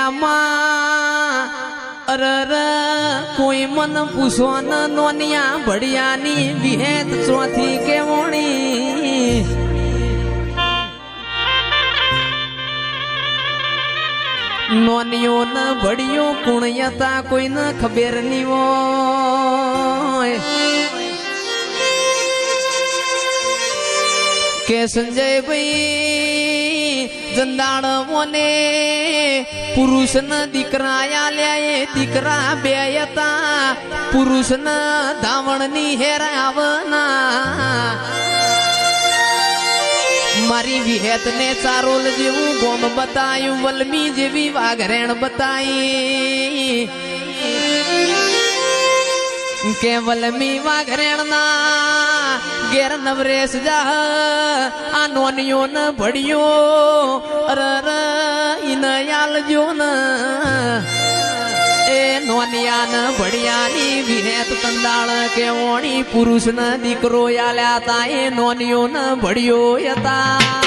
દુનિયામાં અરર કોઈ મન પૂછો ન નોનિયા ભડિયાની વિહેત ચોથી કેવણી નોનિયો ન ભડિયો કુણ્યતા કોઈ ન ખબર ની હોય કે સંજયભાઈ જંદાળ મોને પુરુષ ન દીકરા આલ્યા એ દીકરા બે હતા પુરુષ ન ધાવણ ની હેરાવના મારી વિહેત ને ચારોલ જેવું ગોમ બતાયું વલમી જેવી વાઘરેણ બતાઈ કે વલમી વાઘરેણ ના ઘેર નવરેશ જા આ નોનિયો ન ભડિયો અરર ઇનયાલ જો ન એ નોનિયા ન ભડિયાની વિહેત તંદાળ કેવણી પુરુષ ન દીકરો આલ્યા તા એ નોનિયો ન ભડિયો હતા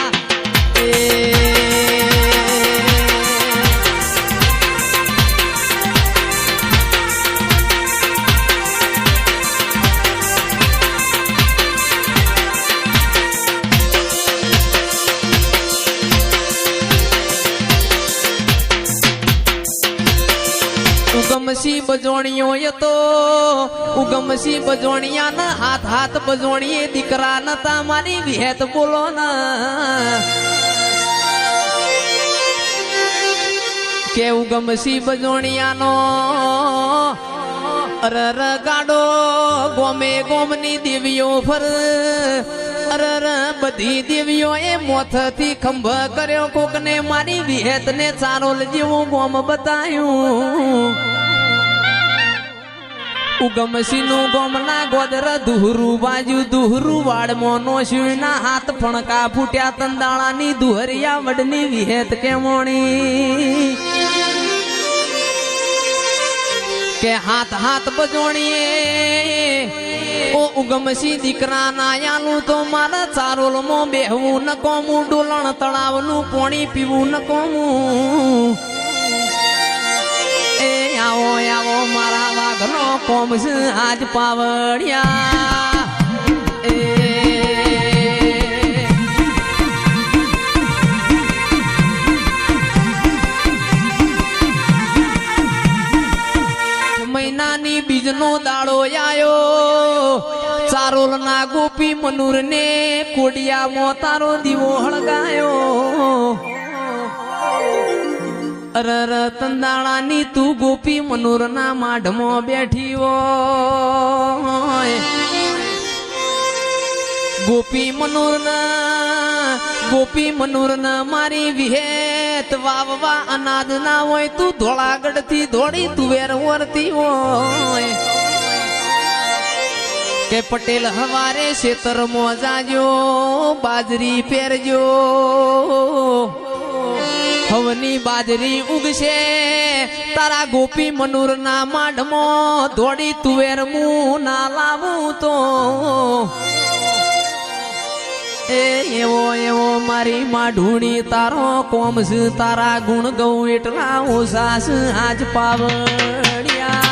ઉગમસી બજોણીઓ તો ઉગમસી બજોણિયા ના હાથ હાથ બજોણીએ દીકરા નતા મારી વિહેત બોલો ના કે ઉગમસી બજોણિયાનો અરર ગાડો ગોમે ગોમની દેવીઓ ફર અરર બધી દેવીઓ એ મોથથી ખંભ કર્યો કોકને મારી વિહેત ને ચારોલ જેવું ગોમ બતાયું ઉગમસી નું ગોમના ગોદર દુહરું બાજુ દુહરું વાડમો નો શિવના હાથ ફણકા ફૂટ્યા તંદાળાની દુહરિયા વડની વિહેત કેમોણી કે હાથ હાથ બજોણીએ ઓ ઉગમસી દીકરા ના યાલું તો મારા ચારોલ માં બેહવું ન કોમું ડોલણ તળાવનું પોણી પીવું ન કોમું એ આવો આવો મારા વાઘનો કોમ છે આજ પાવડિયા મહિનાની બીજનો દાડો આયો ચારોલ ના ગોપી મનુર ને કોડિયામાં તારો દીવો હળગાયો અરર તંદાળાની તું ગોપી મનુર ના માઢમાં બેઠી હોય ગોપી મનુર ના મારી વિહેત વાવવા અનાજ ના હોય તું ધોળાગઢ થી દોડી તુવેર વરતી હોય કે પટેલ હવારે ખેતર માં જાજો બાજરી પહેરજો હવની બાજરી ઉગશે તારા ગોપી મનુર ના માઢમાં દોડી તુવેર મું ના લાવું તો એવો એવો મારી માઢુણી તારો કોમ છે તારા ગુણ ગૌ એટલા ઓછા છે આજ પાવડિયા